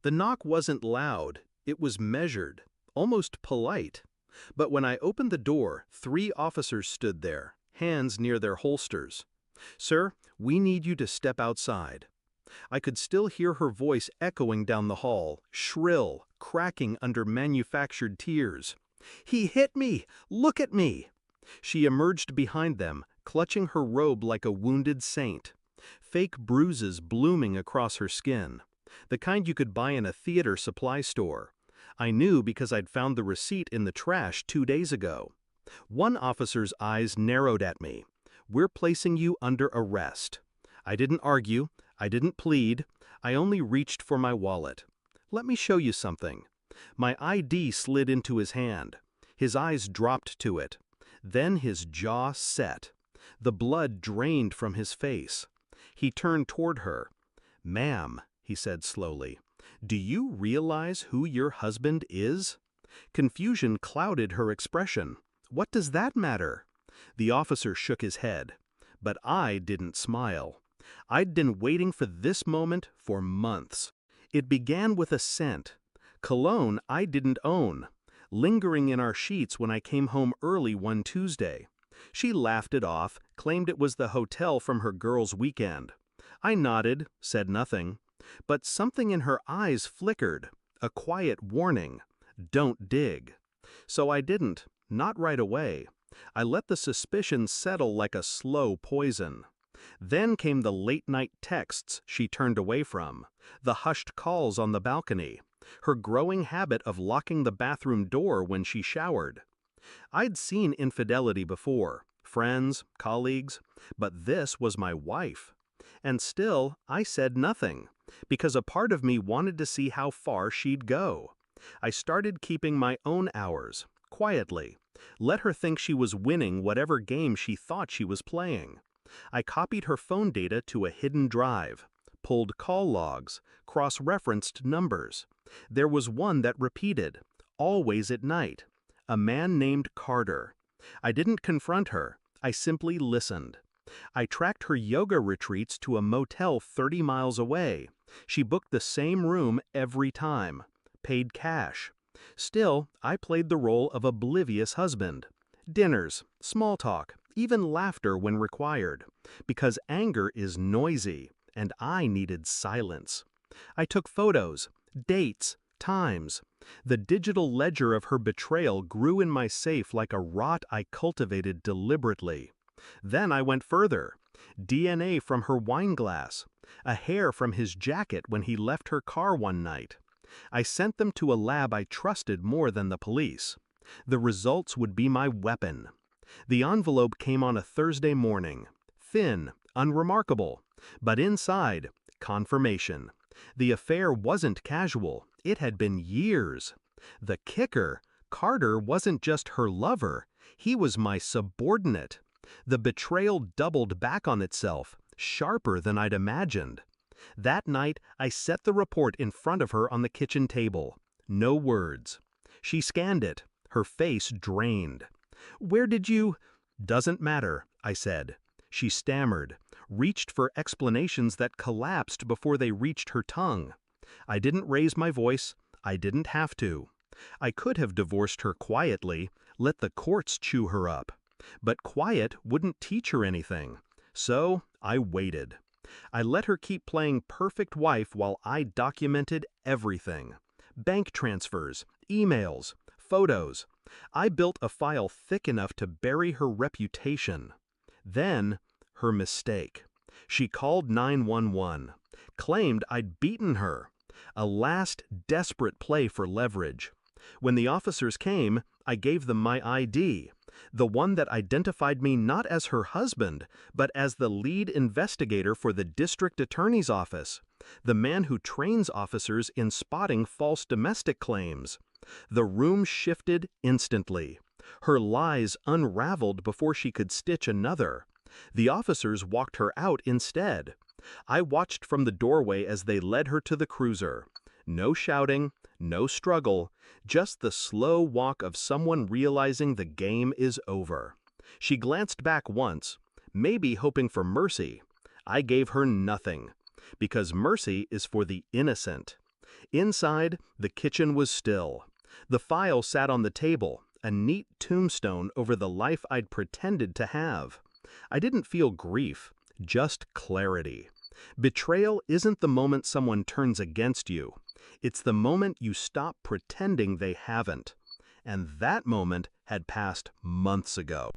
The knock wasn't loud, it was measured, almost polite. But when I opened the door, 3 officers stood there, hands near their holsters. "Sir, we need you to step outside." I could still hear her voice echoing down the hall, shrill, cracking under manufactured tears. "He hit me! Look at me!" She emerged behind them, clutching her robe like a wounded saint. Fake bruises blooming across her skin. The kind you could buy in a theater supply store. I knew because I'd found the receipt in the trash 2 days ago. One officer's eyes narrowed at me. "We're placing you under arrest." I didn't argue, I didn't plead, I only reached for my wallet. "Let me show you something." My ID slid into his hand. His eyes dropped to it. Then his jaw set. The blood drained from his face. He turned toward her. "Ma'am," he said slowly, "do you realize who your husband is?" Confusion clouded her expression. "What does that matter?" The officer shook his head. But I didn't smile. I'd been waiting for this moment for months. It began with a scent. Cologne I didn't own, lingering in our sheets when I came home early one Tuesday. She laughed it off, claimed it was the hotel from her girls' weekend. I nodded, said nothing. But something in her eyes flickered, a quiet warning. Don't dig. So I didn't, not right away. I let the suspicion settle like a slow poison. Then came the late-night texts she turned away from, the hushed calls on the balcony, her growing habit of locking the bathroom door when she showered. I'd seen infidelity before, friends, colleagues, but this was my wife. And still, I said nothing, because a part of me wanted to see how far she'd go. I started keeping my own hours, quietly, let her think she was winning whatever game she thought she was playing. I copied her phone data to a hidden drive, pulled call logs, cross-referenced numbers. There was one that repeated, always at night, a man named Carter. I didn't confront her, I simply listened. I tracked her yoga retreats to a motel 30 miles away. She booked the same room every time, paid cash. Still, I played the role of oblivious husband. Dinners, small talk, even laughter when required, because anger is noisy, and I needed silence. I took photos, dates, times. The digital ledger of her betrayal grew in my safe like a rot I cultivated deliberately. Then I went further. DNA from her wine glass, a hair from his jacket when he left her car one night. I sent them to a lab I trusted more than the police. The results would be my weapon. The envelope came on a Thursday morning. Thin, unremarkable. But inside, confirmation. The affair wasn't casual. It had been years. The kicker, Carter wasn't just her lover. He was my subordinate. The betrayal doubled back on itself, sharper than I'd imagined. That night, I set the report in front of her on the kitchen table. No words. She scanned it, her face drained. "Where did you—" "Doesn't matter," I said. She stammered, reached for explanations that collapsed before they reached her tongue. I didn't raise my voice. I didn't have to. I could have divorced her quietly, let the courts chew her up. But quiet wouldn't teach her anything. So I waited. I let her keep playing perfect wife while I documented everything. Bank transfers, emails, photos. I built a file thick enough to bury her reputation. Then, her mistake. She called 911, claimed I'd beaten her. A last, desperate play for leverage. When the officers came, I gave them my ID, the one that identified me not as her husband, but as the lead investigator for the district attorney's office, the man who trains officers in spotting false domestic claims. The room shifted instantly. Her lies unraveled before she could stitch another. The officers walked her out instead. I watched from the doorway as they led her to the cruiser. No shouting, no struggle, just the slow walk of someone realizing the game is over. She glanced back once, maybe hoping for mercy. I gave her nothing, because mercy is for the innocent. Inside, the kitchen was still. The file sat on the table, a neat tombstone over the life I'd pretended to have. I didn't feel grief, just clarity. Betrayal isn't the moment someone turns against you. It's the moment you stop pretending they haven't. And that moment had passed months ago.